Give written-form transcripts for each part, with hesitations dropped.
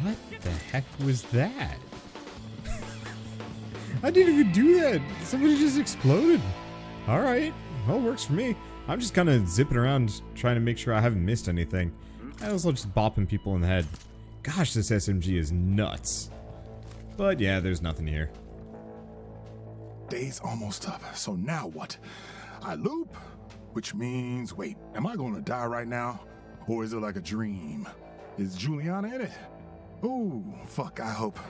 What the heck was that? I didn't even do that. Somebody just exploded. All right. Well, works for me. I'm just kind of zipping around trying to make sure I haven't missed anything. I also just bopping people in the head. Gosh, this SMG is nuts. But yeah, there's nothing here. Day's almost up, so now what? I loop, which means, wait, am I gonna die right now? Or is it like a dream? Is Juliana in it? Ooh, fuck, I hope.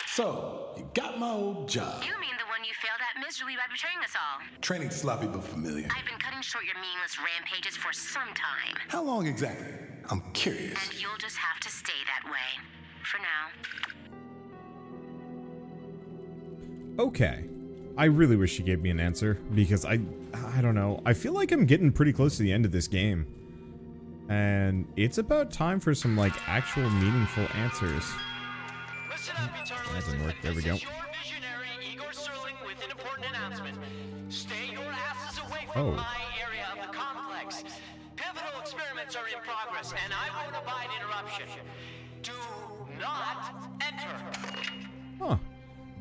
So, you got my old job. You mean the one you failed at miserably by betraying us all? Training sloppy but familiar. I've been cutting short your meaningless rampages for some time. How long exactly? I'm curious. And you'll just have to stay that way. For now. Okay. I really wish she gave me an answer, because I don't know. I feel like I'm getting pretty close to the end of this game. And it's about time for some, like, actual meaningful answers. Listen up, Eternalists. That didn't work. There we go. This is your visionary, Igor Serling, with an important announcement. Stay your asses away from my area of the complex. Pivotal experiments are in progress, and I won't abide interruption. Do not enter. Huh.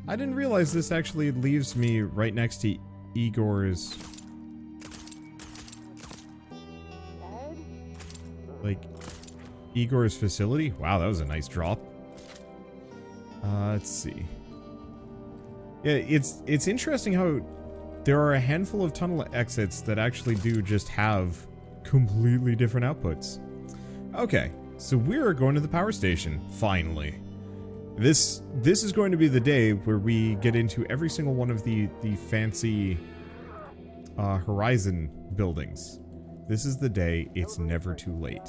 I didn't realize this actually leaves me right next to Igor's... like, Igor's facility? Wow, that was a nice drop. Let's see. Yeah, it's interesting how there are a handful of tunnel exits that actually do just have completely different outputs. Okay, so we're going to the power station, finally. This is going to be the day where we get into every single one of the fancy Horizon buildings. This is the day. It's never too late.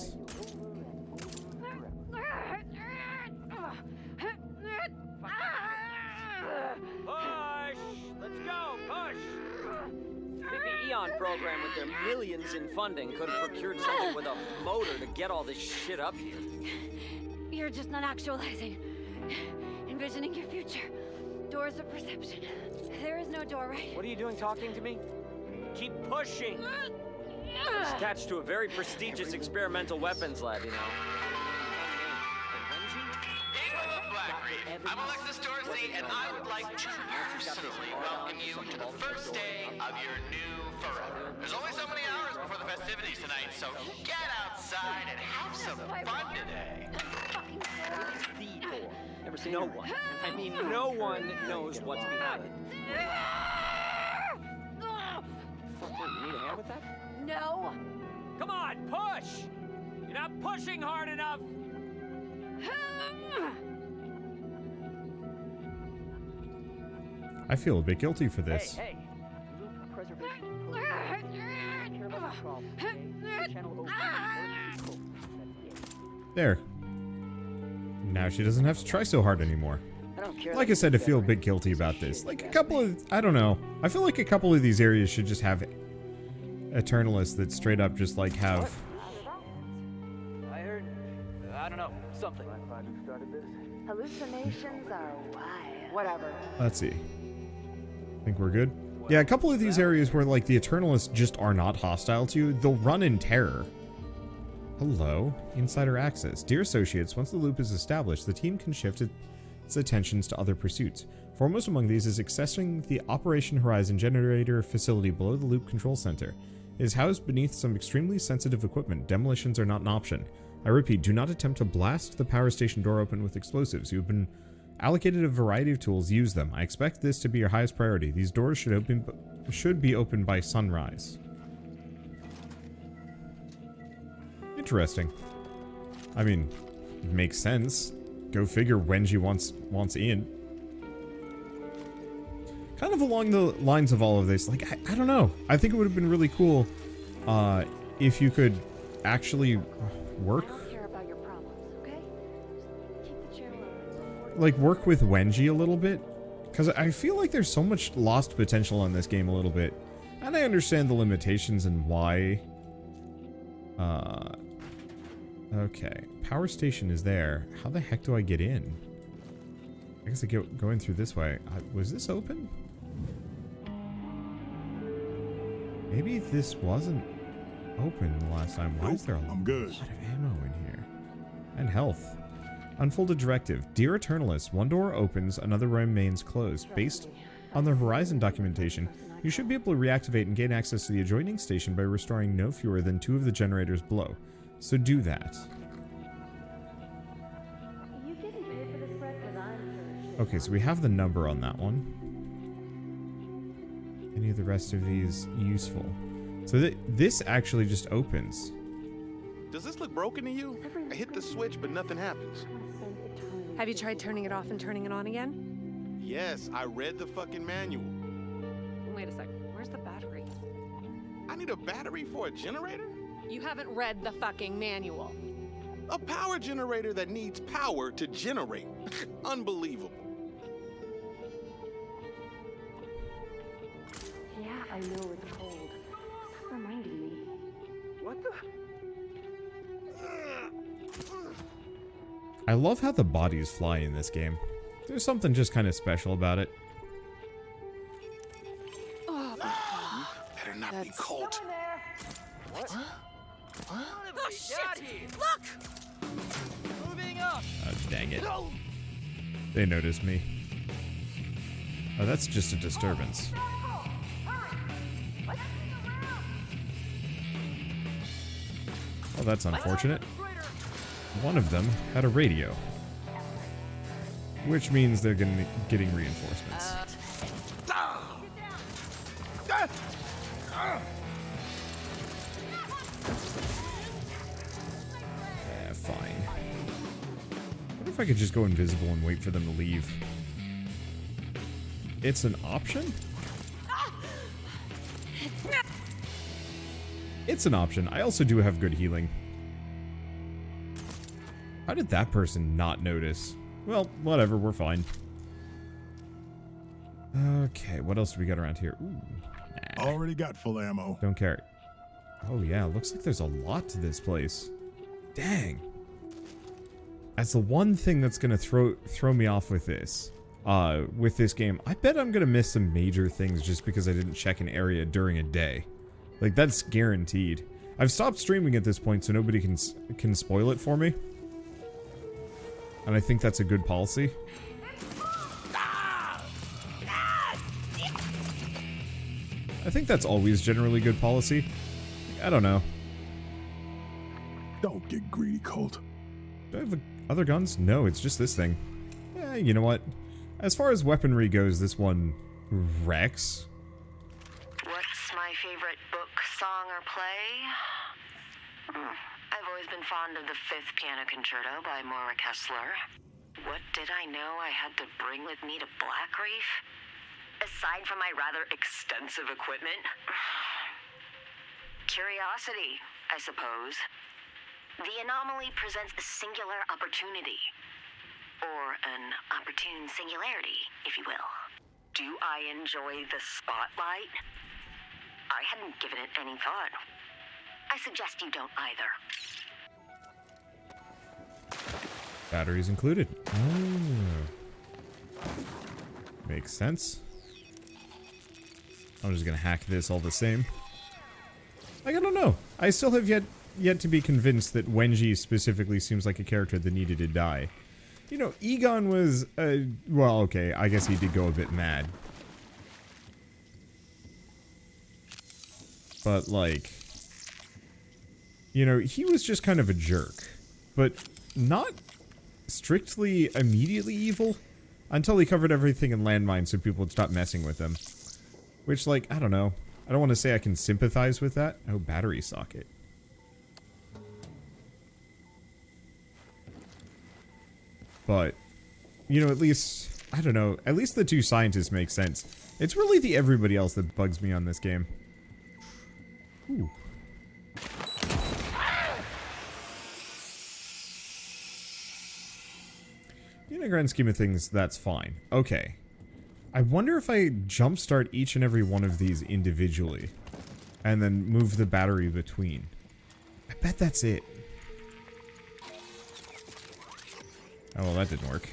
Program with their millions in funding could have procured something with a motor to get all this shit up here. You're just not actualizing. Envisioning your future. Doors of perception. There is no door, right? What are you doing talking to me? Keep pushing! It's attached to a very prestigious experimental weapons lab, you know. Blackreef. I'm Alexis Dorsey, and I would like to personally welcome you to the first day of your new forever. There's only so many hours before the festivities tonight, so get outside and have some fun today. Never seen no one. I mean, no one knows what's behind it. Fuck, you need a hand with that? No. Come on, push! You're not pushing hard enough! I feel a bit guilty for this. Hey. There. Now she doesn't have to try so hard anymore. Like I said, I feel a bit guilty about this. Like a couple of... I don't know. I feel like a couple of these areas should just have Eternalists that straight up just like have... I heard... I don't know. Something. Hallucinations are wild. Whatever. Let's see. Think we're good? Yeah, a couple of these areas where like the Eternalists just are not hostile to you, they'll run in terror. Hello, insider access. Dear associates, once the loop is established, the team can shift its attentions to other pursuits. Foremost among these is accessing the Operation Horizon generator facility below the loop control center. It is housed beneath some extremely sensitive equipment. Demolitions are not an option. I repeat, do not attempt to blast the power station door open with explosives. You have been allocated a variety of tools. Use them. I expect this to be your highest priority. These doors should be opened by sunrise. Interesting. I mean, it makes sense. Go figure Wenji wants in. Kind of along the lines of all of this, like, I don't know. I think it would have been really cool if you could actually work. Like, work with Wenji a little bit. Because I feel like there's so much lost potential in this game a little bit. And I understand the limitations and why. Okay. Power station is there. How the heck do I get in? I guess I go in through this way. Was this open? Maybe this wasn't open the last time. Why is there a lot of ammo in here? And health. Unfolded directive. Dear Eternalist, one door opens, another remains closed. Based on the Horizon documentation, you should be able to reactivate and gain access to the adjoining station by restoring no fewer than 2 of the generators below. So do that. Okay, so we have the number on that one. Any of the rest of these useful? So this actually just opens. Does this look broken to you? I hit the switch, but nothing happens. Have you tried turning it off and turning it on again? Yes, I read the fucking manual. Wait a sec. Where's the battery? I need a battery for a generator? You haven't read the fucking manual. A power generator that needs power to generate. Unbelievable. Yeah, I know it's cold. Stop reminding me. What the? I love how the bodies fly in this game. There's something just kind of special about it. Better not be Colt. What? Oh shit! Look! Moving up. Oh, dang it. They noticed me. Oh, that's just a disturbance. Well, that's unfortunate. One of them had a radio. Which means they're getting reinforcements. Fine. What if I could just go invisible and wait for them to leave? It's an option? It's an option. I also do have good healing. How did that person not notice? Well, whatever, we're fine. Okay, what else do we got around here? Ooh, nah, Already got full ammo. don't care. Oh yeah, looks like there's a lot to this place. Dang. That's the one thing that's gonna throw me off with this game. I bet I'm gonna miss some major things just because I didn't check an area during a day. Like, that's guaranteed. I've stopped streaming at this point so nobody can spoil it for me. And I think that's a good policy. I think that's always generally good policy. I don't know. Don't get greedy, Colt. Do I have other guns? No, it's just this thing. Yeah, you know what? As far as weaponry goes, this one wrecks. What's my favorite book, song, or play? I've always been fond of the Fifth Piano Concerto by Maura Kessler. What did I know I had to bring with me to Blackreef? Aside from my rather extensive equipment? Curiosity, I suppose. The anomaly presents a singular opportunity. Or an opportune singularity, if you will. Do I enjoy the spotlight? I hadn't given it any thought. I suggest you don't either. Batteries included. Oh. Makes sense. I'm just gonna hack this all the same. Like, I don't know. I still have yet to be convinced that Wenji specifically seems like a character that needed to die. You know, Egon was, well, okay, I guess he did go a bit mad. But, like, you know, he was just kind of a jerk. But not strictly immediately evil until he covered everything in landmines so people would stop messing with him. Which, like, I don't know. I don't want to say I can sympathize with that. Oh, battery socket. But, you know, at least, I don't know, at least the two scientists make sense. It's really the everybody else that bugs me on this game. Ooh. In the grand scheme of things, that's fine. Okay. I wonder if I jumpstart each and every one of these individually and then move the battery between. I bet that's it. Oh, well, that didn't work.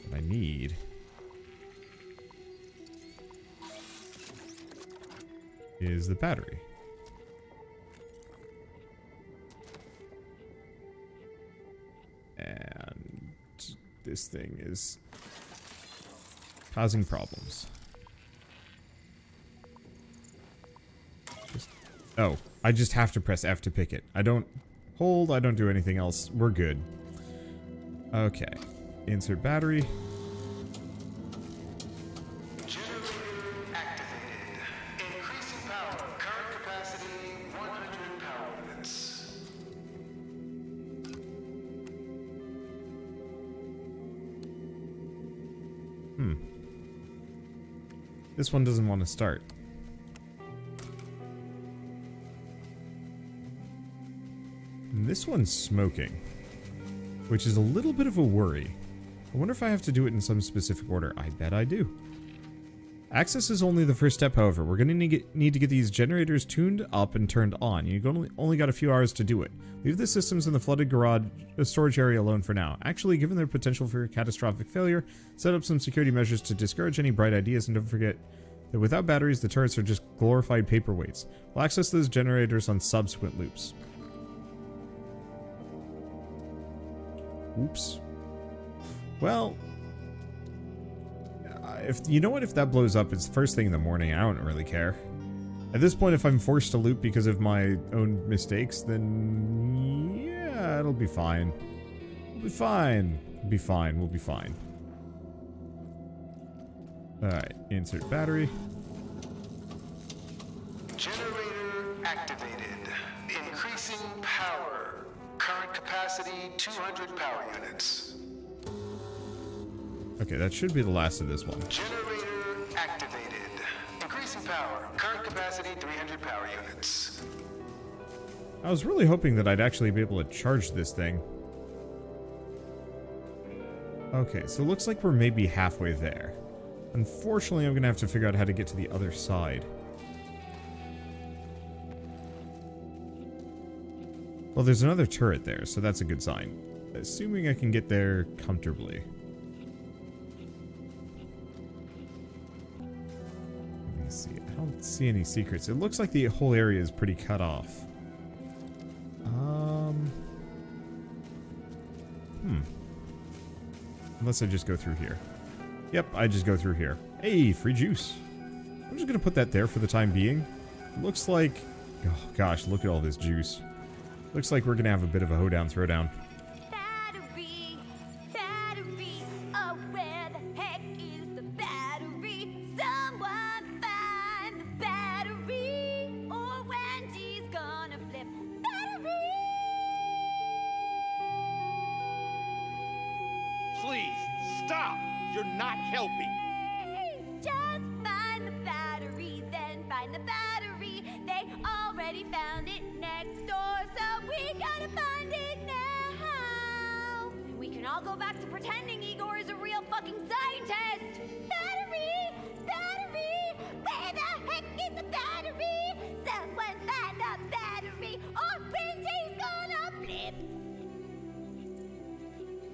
What I need is the battery. this thing is causing problems. Oh, I just have to press F to pick it. I don't hold, I don't do anything else. We're good. Okay. Insert battery. Generator activated. Increasing power. Current capacity 100 power units. This one doesn't want to start. And this one's smoking, which is a little bit of a worry. I wonder if I have to do it in some specific order. I bet I do. Access is only the first step, however. We're going to need to get these generators tuned up and turned on. You've only got a few hours to do it. Leave the systems in the flooded garage storage area alone for now. Actually, given their potential for catastrophic failure, set up some security measures to discourage any bright ideas, and don't forget that without batteries, the turrets are just glorified paperweights. We'll access those generators on subsequent loops. Oops. Well, if you know what, if that blows up, it's the first thing in the morning. I don't really care. At this point, if I'm forced to loop because of my own mistakes, then yeah, it'll be fine. We'll be fine. We'll be fine. We'll be fine. Alright, insert battery. Generator activated. Increasing power. Current capacity 200 power units. Okay, that should be the last of this one. Generator activated. Increasing power. Current capacity 300 power units. I was really hoping that I'd actually be able to charge this thing. Okay, so it looks like we're maybe halfway there. Unfortunately, I'm going to have to figure out how to get to the other side. Well, there's another turret there, so that's a good sign. Assuming I can get there comfortably. Let me see. I don't see any secrets. It looks like the whole area is pretty cut off. Unless I just go through here. Yep, I just go through here. Hey, free juice. I'm just gonna put that there for the time being. Looks like... oh gosh, look at all this juice. Looks like we're gonna have a bit of a hoedown throwdown. Battery, battery, oh where the heck is the battery? Someone find the battery, or Wendy's gonna flip battery. Please, stop! You're not helping. Just find the battery, then find the battery. They already found it next door, so we gotta find it now. And we can all go back to pretending Igor is a real fucking scientist. Battery! Battery! Where the heck is the battery? Someone find the battery, or Wendy's gonna flip.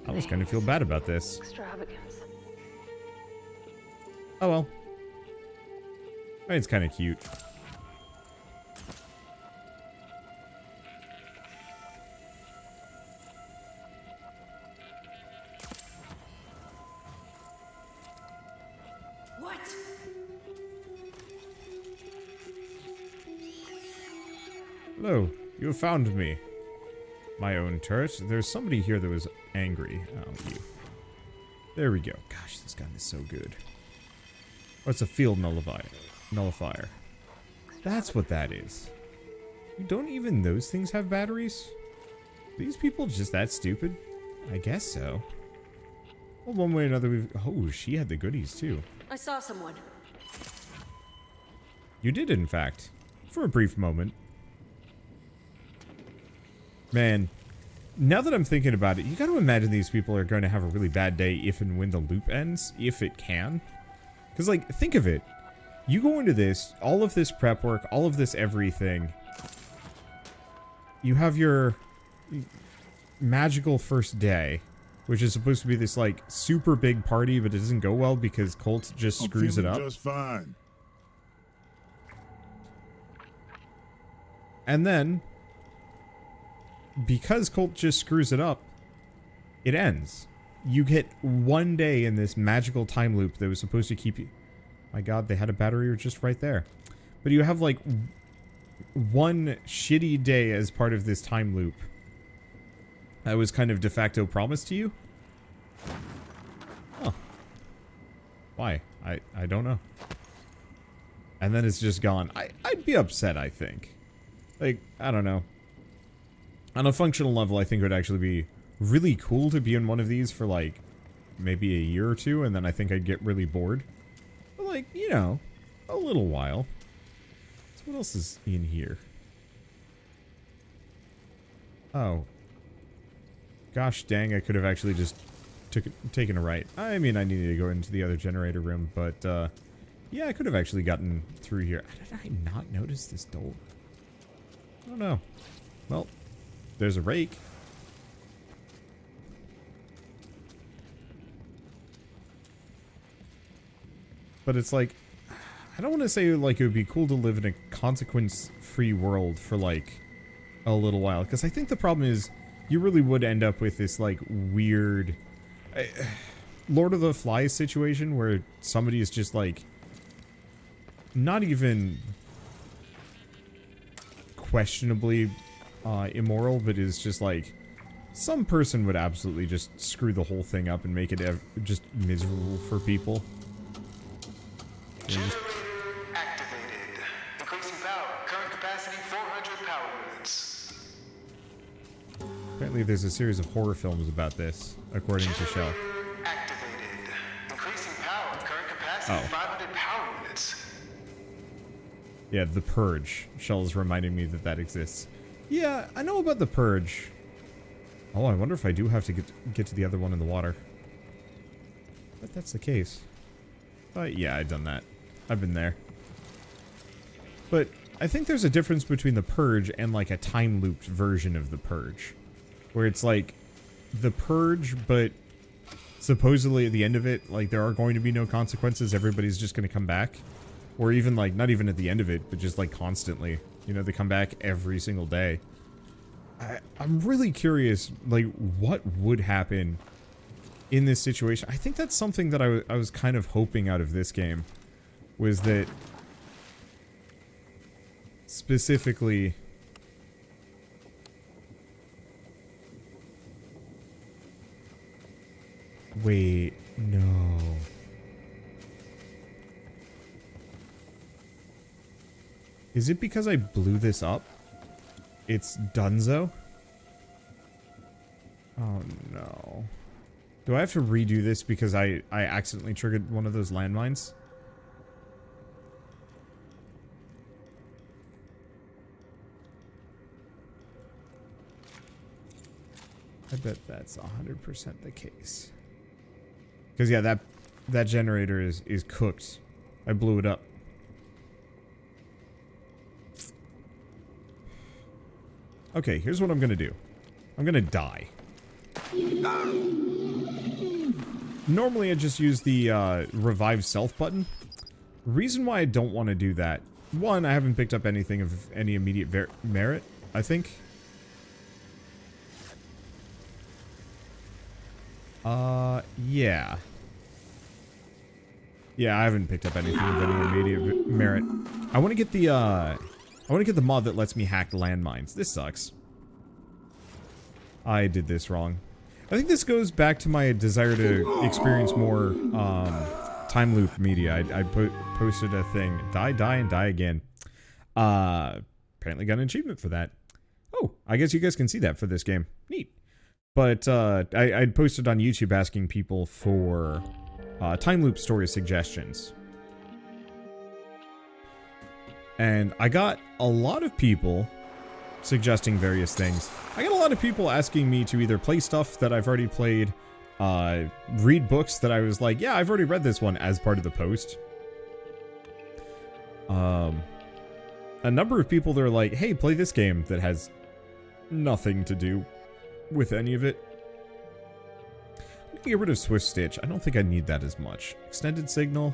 I almost kind of feel bad about this. Extravagance. Oh well. I mean, it's kind of cute. What? Hello, you have found me. My own turret. There's somebody here that was angry. Oh, you. There we go. Gosh, this gun is so good. Oh, it's a field nullifier. That's what that is. Don't even those things have batteries? Are these people just that stupid? I guess so. Well, one way or another, we've... oh, she had the goodies, too. I saw someone. You did, in fact. For a brief moment. Man, now that I'm thinking about it, you gotta imagine these people are going to have a really bad day if and when the loop ends, if it can. Because, like, think of it. You go into this, all of this prep work, all of this everything. You have your magical first day, which is supposed to be this, like, super big party, but it doesn't go well because Colt just screws it up. Just fine. And then, because Colt just screws it up, it ends. you get one day in this magical time loop that was supposed to keep you... My god, they had a battery just right there. But you have, like, one shitty day as part of this time loop that was kind of de facto promised to you? Huh. Why? I don't know. And then it's just gone. I'd be upset, I think. Like, I don't know. On a functional level, I think it would actually be really cool to be in one of these for, like, maybe a year or two, and then I think I'd get really bored. But, like, you know, a little while. So what else is in here? Oh. Gosh dang, I could have actually just taken a right. I mean, I needed to go into the other generator room, but, yeah, I could have actually gotten through here. How did I not notice this door? I don't know. Well, there's a rake. But it's like, I don't want to say, like, it would be cool to live in a consequence-free world for, like, a little while. Because I think the problem is, you really would end up with this, like, weird Lord of the Flies situation where somebody is just, like, not even questionably immoral, but is just, like, some person would absolutely just screw the whole thing up and make it just miserable for people. Generator activated. Increasing power. Current capacity 400 power units. Apparently there's a series of horror films about this, according to Shell. Activated. Increasing power. Current capacity 500 power units. Yeah, The Purge. Shell's reminding me that that exists. Yeah, I know about The Purge. Oh, I wonder if I do have to get to the other one in the water. But that's the case. But yeah, I've done that. I've been there. But I think there's a difference between The Purge and, like, a time-looped version of The Purge. Where it's like The Purge, but supposedly at the end of it, like, there are going to be no consequences. Everybody's just going to come back. Or even, like, not even at the end of it, but just, like, constantly. You know, they come back every single day. I'm really curious, like, what would happen in this situation. I think that's something that I was kind of hoping out of this game. Was that... specifically... Wait, no... Is it because I blew this up? It's donezo? Oh no. Do I have to redo this because I accidentally triggered one of those landmines? I bet that's 100% the case. Because yeah, that generator is cooked. I blew it up. Okay, here's what I'm gonna do. I'm gonna die. Normally I just use the revive self button. Reason why I don't want to do that. One, I haven't picked up anything of any immediate merit, I think. Yeah. Yeah, I haven't picked up anything of any immediate merit. I want to get the mod that lets me hack landmines. This sucks. I did this wrong. I think this goes back to my desire to experience more time loop media. I posted a thing. Die, die, and die again. Apparently got an achievement for that. Oh, I guess you guys can see that for this game. Neat. But I'd posted on YouTube asking people for time loop story suggestions. And I got a lot of people suggesting various things. I got a lot of people asking me to either play stuff that I've already played, read books that I was like, yeah, I've already read this one as part of the post. A number of people that are like, hey, play this game that has nothing to do with any of it. I'm gonna get rid of Swift Stitch. I don't think I need that as much. Extended Signal.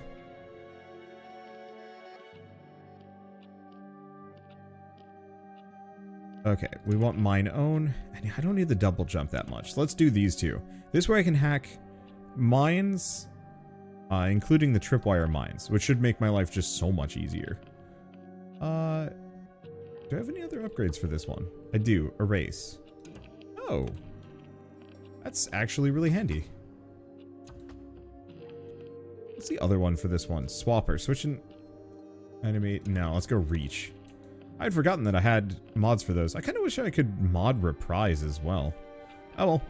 Okay, we want mine own. And I don't need the double jump that much. Let's do these two. This way I can hack mines, including the tripwire mines, which should make my life just so much easier. Do I have any other upgrades for this one? I do. Erase. Oh. That's actually really handy. What's the other one for this one? Swapper. Switch and animate. No, let's go reach. I'd forgotten that I had mods for those. I kind of wish I could mod reprise as well. Oh well.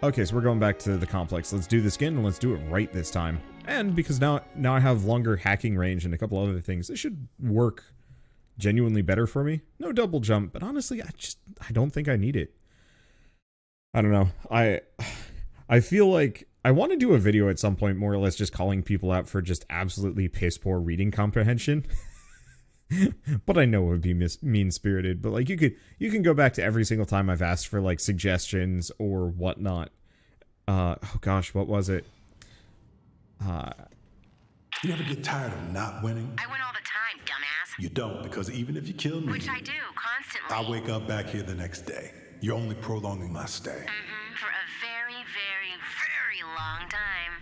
Okay, so we're going back to the complex. Let's do this again, and let's do it right this time. And because now I have longer hacking range and a couple other things, this should work genuinely better for me. No double jump, but honestly, I don't think I need it. I don't know. I feel like I want to do a video at some point more or less just calling people out for just absolutely piss poor reading comprehension. But I know it would be mean-spirited. But like you can go back to every single time I've asked for like suggestions or whatnot. Oh gosh, what was it? You ever get tired of not winning? I win all the time, dumbass. You don't, because even if you kill me, Which I do, constantly. I'll wake up back here the next day. You're only prolonging my stay. For a very, very, very long time.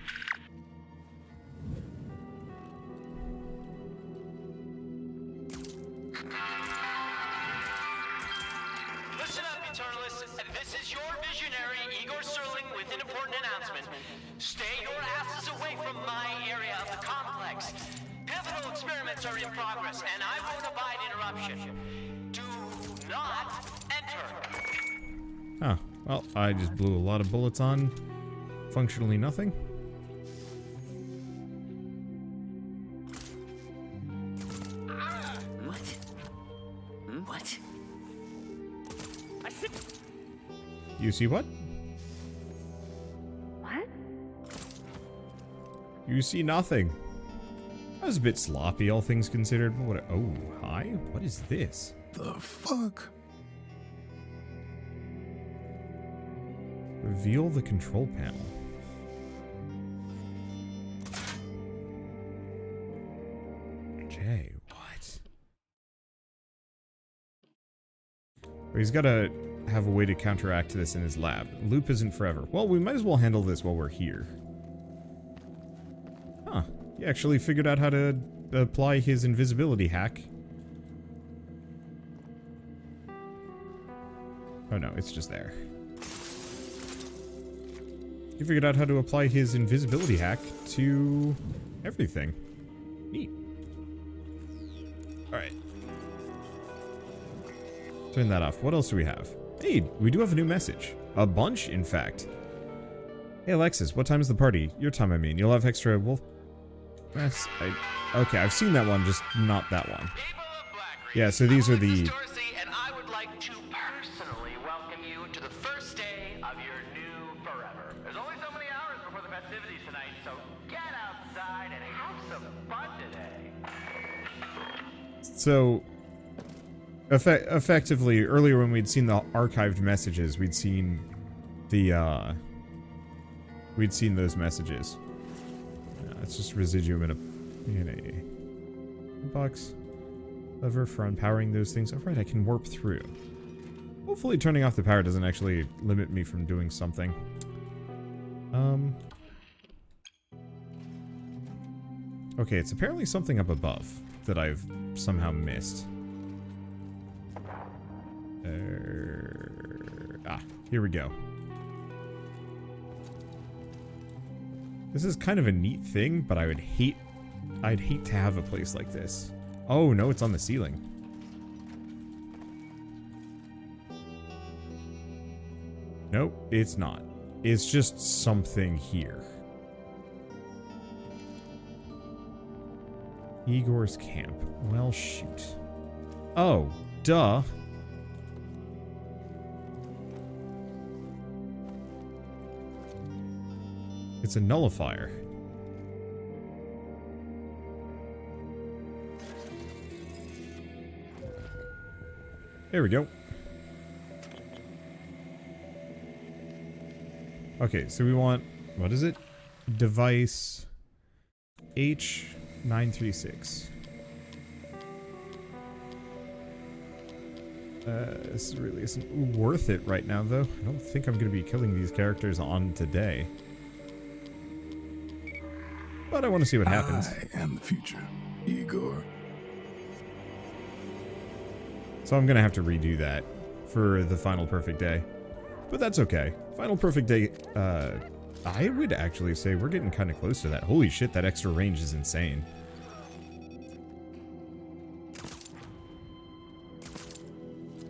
Listen up, Eternalists. This is your visionary, Igor Serling, with an important announcement. Stay your asses away from my area of the complex. Pivotal experiments are in progress, and I won't abide interruption. Do not enter. Huh. Well, I just blew a lot of bullets on functionally nothing. What? You see what? What? You see nothing. That was a bit sloppy, all things considered. But oh, hi? What is this? The fuck? Reveal the control panel. Jay, what? Well, he's got to have a way to counteract this in his lab. Loop isn't forever. Well, we might as well handle this while we're here. Huh. He actually figured out how to apply his invisibility hack. Oh no, it's just there. He figured out how to apply his invisibility hack to everything. Neat. Alright. Turn that off. What else do we have? Hey, we do have a new message. A bunch, in fact. Hey, Alexis, what time is the party? Your time, I mean. You'll have extra wolf... Yes, okay, I've seen that one, just not that one. Yeah, so these are the... And I would like to personally welcome you to the first day of your new forever. There's only so many hours before the festivities tonight, so get outside and have some fun today. So... effectively, earlier when we'd seen the archived messages, we'd seen the, we'd seen those messages. It's just residuum in a box. Lever for empowering those things. Alright, I can warp through. Hopefully turning off the power doesn't actually limit me from doing something. Okay, it's apparently something up above that I've somehow missed. Here we go. This is kind of a neat thing, but I'd hate to have a place like this. Oh no, it's on the ceiling. Nope, it's not. It's just something here. Igor's camp. Well, shoot. Oh, duh. It's a nullifier. There we go. Okay, so we want, what is it? Device H936. This really isn't worth it right now, though. I don't think I'm going to be killing these characters on today. But I want to see what happens. I am the future, Igor. So I'm going to have to redo that for the final perfect day. But that's okay. Final perfect day, I would actually say we're getting kind of close to that. Holy shit, that extra range is insane.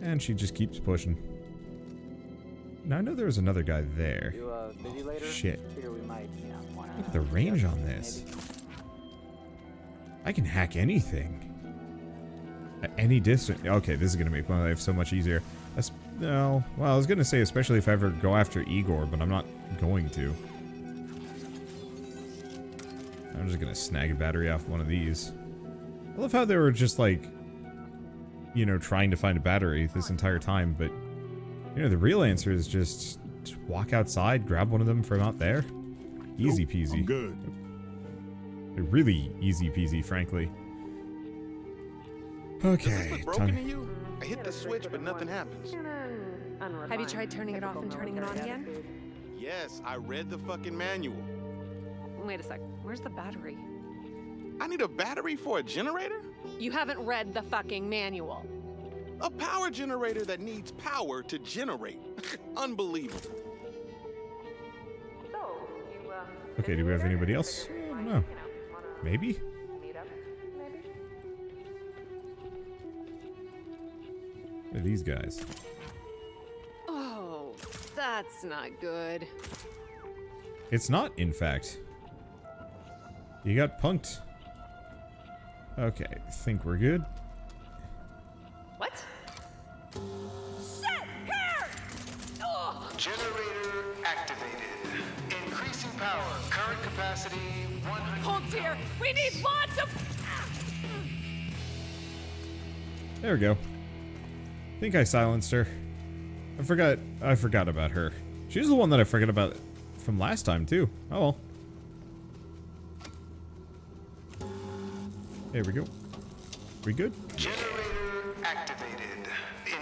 And she just keeps pushing. Now I know there was another guy there. Shit. Look at the range on this. I can hack anything. At any distance. Okay, this is going to make my life so much easier. No, well, I was going to say especially if I ever go after Igor, but I'm not going to. I'm just going to snag a battery off one of these. I love how they were just like, you know, trying to find a battery this entire time, but, you know, the real answer is just walk outside, grab one of them from out there. Easy peasy. I'm good. Really easy peasy, frankly. Does this Okay, look broken to you? I hit the switch, but nothing happens. Have you tried turning it off and turning it on again? Yes, I read the fucking manual. Wait a sec. Where's the battery? I need a battery for a generator? You haven't read the fucking manual. A power generator that needs power to generate. Unbelievable. Okay, do we have anybody else? I don't know. Maybe? Look at these guys. Oh, that's not good. It's not, in fact. You got punked. Okay, think we're good. What? Shit! Here! Ugh. Generator activated. Increasing power. Current capacity 100. Holt's here! We need lots of... There we go. I think I silenced her. I forgot about her. She was the one that I forgot about from last time, too. Oh well. There we go. We good? Generator activated.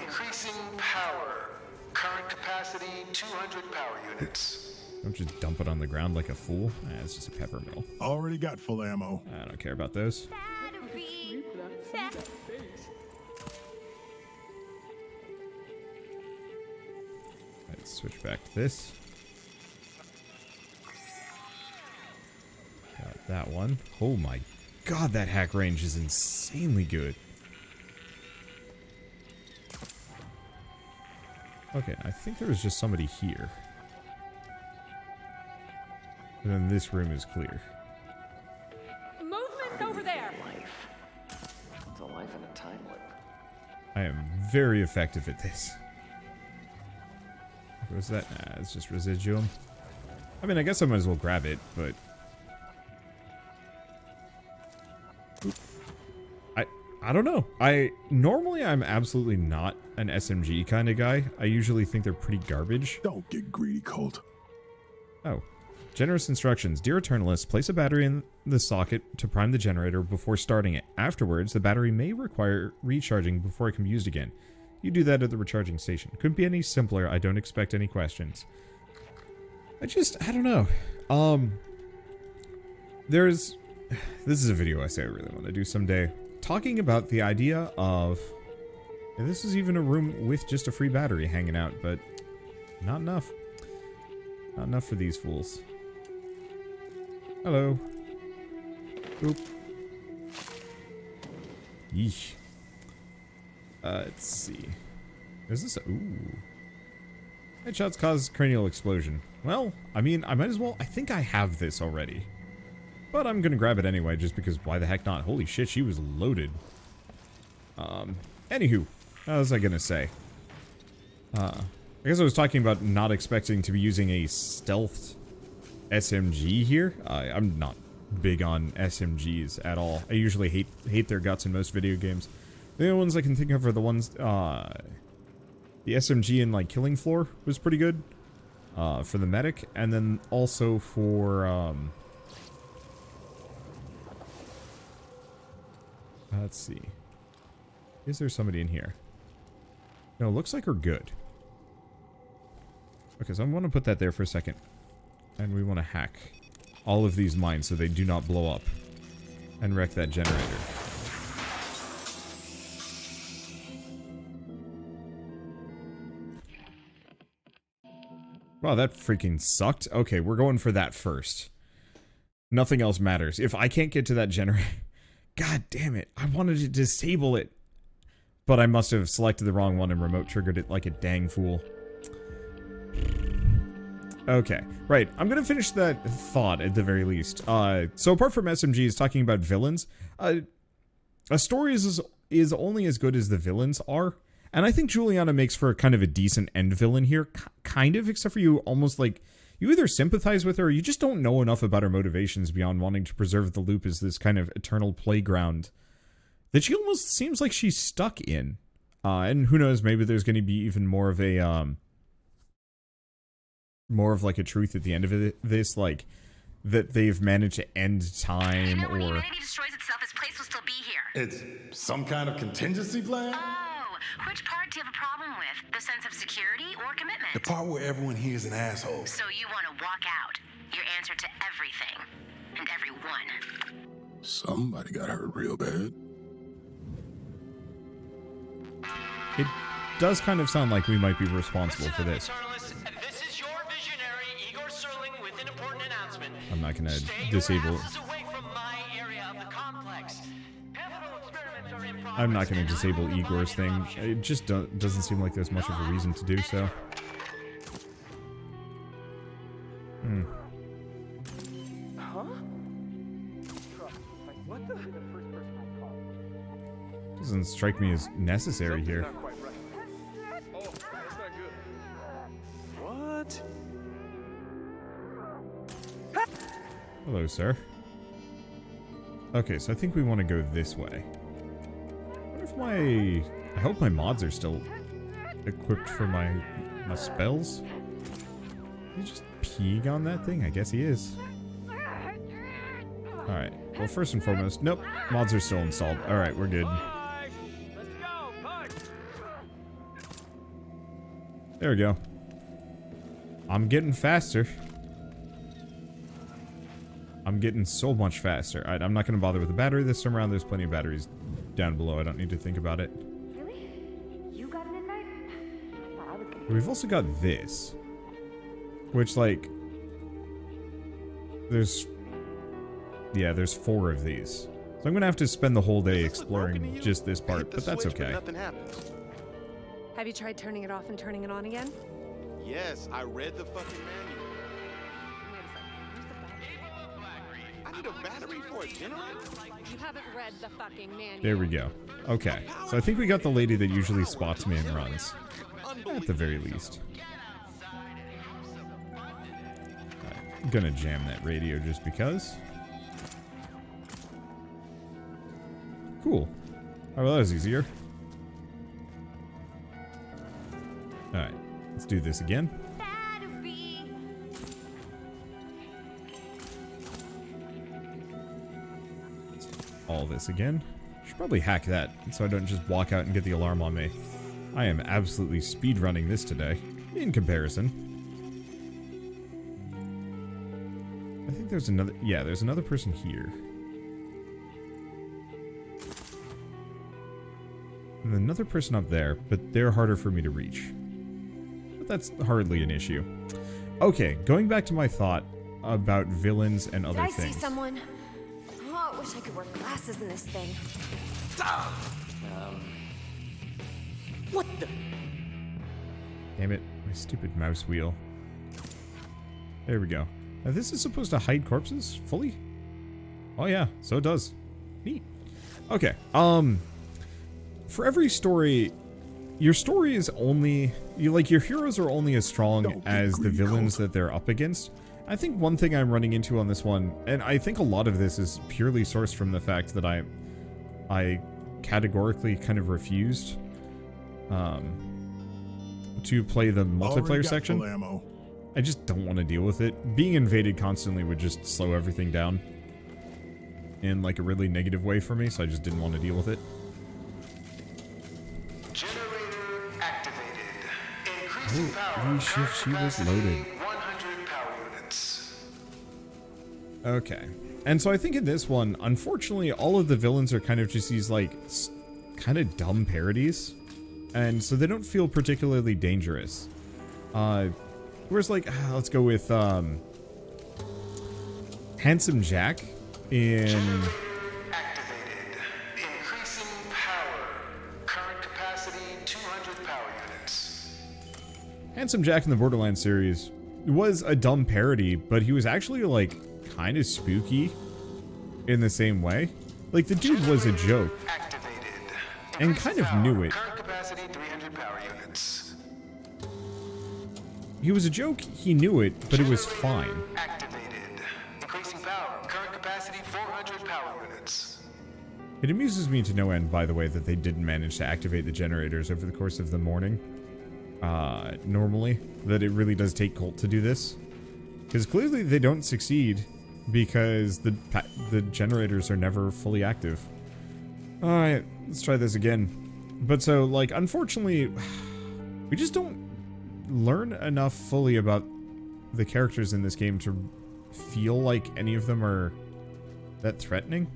Increasing power. Current capacity 200 power units. Don't just dump it on the ground like a fool. It's just a pepper mill. Already got full ammo. I don't care about those. Battery. Let's switch back to this. Got that one. Oh my god, that hack range is insanely good. Okay, I think there was just somebody here. And then this room is clear. Movement over there! It's a life in a time loop. I am very effective at this. What was that? Nah, it's just residuum. I mean, I guess I might as well grab it, but... Oop. I don't know. Normally I'm absolutely not an SMG kind of guy. I usually think they're pretty garbage. Don't get greedy, Colt. Oh. Generous instructions. Dear Eternalist, place a battery in the socket to prime the generator before starting it. Afterwards, the battery may require recharging before it can be used again. You do that at the recharging station. Couldn't be any simpler. I don't expect any questions. I don't know. This is a video I say I really want to do someday. Talking about the idea of... And this is even a room with just a free battery hanging out, but not enough. Not enough for these fools. Hello. Oop. Yeesh. Let's see. Is this a... Ooh. Headshots cause cranial explosion. Well, I mean, I might as well... I think I have this already. But I'm gonna grab it anyway, just because why the heck not? Holy shit, she was loaded. Anywho. What was I gonna say? I guess I was talking about not expecting to be using a stealthed SMG here. I'm not big on SMGs at all. I usually hate their guts in most video games. The only ones I can think of are the ones, the SMG in, like, Killing Floor was pretty good, for the medic, and then also for, let's see. Is there somebody in here? No, it looks like we're good. Okay, so I'm going to put that there for a second. And we want to hack all of these mines so they do not blow up and wreck that generator. Wow, that freaking sucked. Okay, we're going for that first. Nothing else matters. If I can't get to that generator... God damn it. I wanted to disable it. But I must have selected the wrong one and remote triggered it like a dang fool. Okay, right. I'm gonna finish that thought at the very least. So apart from SMGs talking about villains, a story is only as good as the villains are. And I think Juliana makes for kind of a decent end villain here. Kind of, except for you almost like... You either sympathize with her or you just don't know enough about her motivations beyond wanting to preserve the loop as this kind of eternal playground that she almost seems like she's stuck in. And who knows, maybe there's going to be even more of a, more of like a truth at the end of this, like, that they've managed to end time, or... When humanity destroys itself, this place will still be here. It's some kind of contingency plan? Oh, which part do you have a problem with? The sense of security or commitment? The part where everyone here is an asshole. So you want to walk out. Your answer to everything. And everyone. Somebody got hurt real bad. It does kind of sound like we might be responsible for this. This is your visionary, Igor Serling, with an important announcement. I'm not going to Stay disable... your asses away from my area of the complex. Pivotal experiments are in progress. I'm not going to disable Igor's thing. It just doesn't seem like there's much of a reason to do so. Huh? What the? The first person I called. Doesn't strike me as necessary here. Not quite right. Oh, that's not good. What? Hello, sir. Okay, so I think we want to go this way. What if my... I hope my mods are still equipped for my spells. Is he just peeing on that thing? I guess he is. Alright, well first and foremost, nope, mods are still installed. Alright, we're good. Let's go, push. There we go. I'm getting faster. I'm getting so much faster. Alright, I'm not going to bother with the battery this time around. There's plenty of batteries down below. I don't need to think about it. Really? You got an invite? I thought I was gonna... We've also got this. Which, like... There's 4 of these. So I'm going to have to spend the whole day exploring just this part, but that's okay. Nothing happens. Have you tried turning it off and turning it on again? Yes, I read the fucking manual. I need a battery for a generator? You haven't read the fucking manual. There we go. Okay, so I think we got the lady that usually spots me and runs. At the very least. I'm gonna jam that radio just because. Cool. Oh, well, that was easier. Alright, let's do this again. Battery. All this again. Should probably hack that so I don't just walk out and get the alarm on me. I am absolutely speedrunning this today, in comparison. I think there's another... Yeah, there's another person here. And another person up there, but they're harder for me to reach. But that's hardly an issue. Okay, going back to my thought about villains and other Did I things. see someone? Oh, I wish I could wear glasses in this thing. What the? Damn it, my stupid mouse wheel. There we go. Now this is supposed to hide corpses fully? Oh yeah, so it does. Neat. Okay, for every story, your story is only... your heroes are only as strong as the villains that they're up against. I think one thing I'm running into on this one, and I think a lot of this is purely sourced from the fact that I categorically kind of refused to play the multiplayer section. Ammo. I just don't want to deal with it. Being invaded constantly would just slow everything down in like a really negative way for me, so I just didn't want to deal with it. Generator activated. Holy shit, she was loaded. 100 power units. Okay. And so I think in this one, unfortunately, all of the villains are kind of just these, like, kind of dumb parodies. And so they don't feel particularly dangerous. Whereas, like, let's go with, Handsome Jack in... Activated. Increasing power. Current capacity 200 power units. Handsome Jack in the Borderlands series was a dumb parody, but he was actually, like, kind of spooky in the same way. Like, the dude was a joke. Activated. And kind of knew it. Current capacity 300 power units. He was a joke, he knew it, but it was fine. Activated. Increasing power. Current capacity 400 power units. It amuses me to no end, by the way, that they didn't manage to activate the generators over the course of the morning. Normally. That it really does take Colt to do this. Because clearly they don't succeed because the generators are never fully active. Alright, let's try this again. But so, like, unfortunately, we just don't learn enough fully about the characters in this game to feel like any of them are that threatening.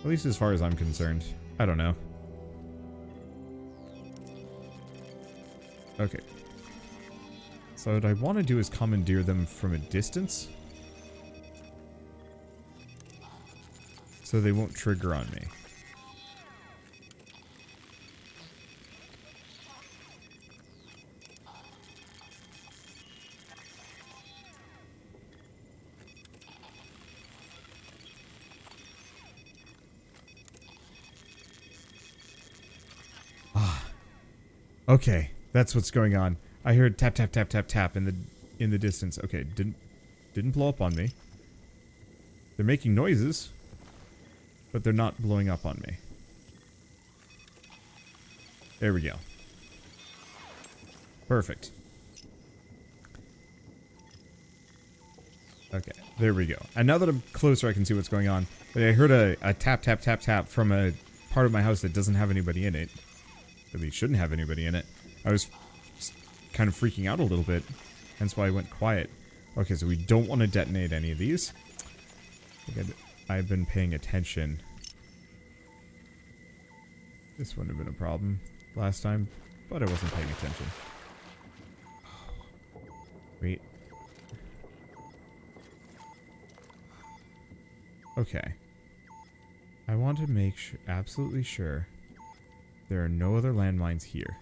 At least as far as I'm concerned. I don't know. Okay. So what I want to do is commandeer them from a distance. So they won't trigger on me. Okay, that's what's going on. I heard tap tap tap tap tap in the distance. Okay, didn't blow up on me. They're making noises, but they're not blowing up on me. There we go. Perfect. Okay, there we go. And now that I'm closer, I can see what's going on. But I heard a tap tap tap tap from a part of my house that doesn't have anybody in it. At least shouldn't have anybody in it. I was kind of freaking out a little bit, hence why I went quiet. Okay, so we don't want to detonate any of these. I think I've been paying attention. This wouldn't have been a problem last time, but I wasn't paying attention. Wait. Okay. I want to make absolutely sure there are no other landmines here.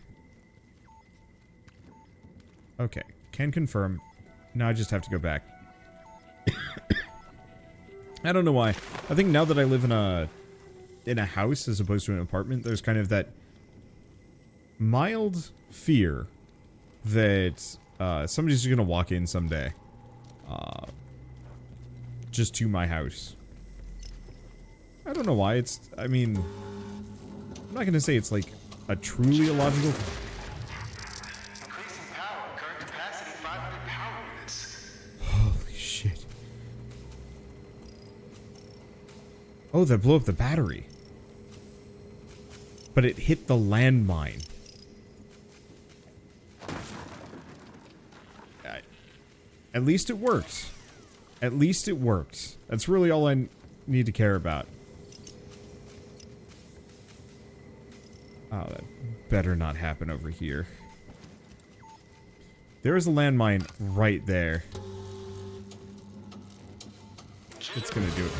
Okay, can confirm. Now I just have to go back. I don't know why. I think now that I live in a house as opposed to an apartment, there's kind of that mild fear that somebody's gonna walk in someday. Just to my house. I don't know why. I mean, I'm not gonna say it's like a truly illogical. Increasing power. Current capacity 500 power units. Holy shit. Oh, that blew up the battery. But it hit the landmine. At least it worked. At least it worked. That's really all I need to care about. Oh, that better not happen over here. There is a landmine right there. It's gonna do it.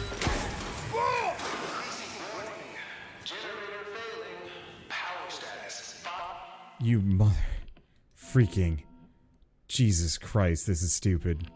Generator failing. Power status. You mother... freaking... Jesus Christ, this is stupid.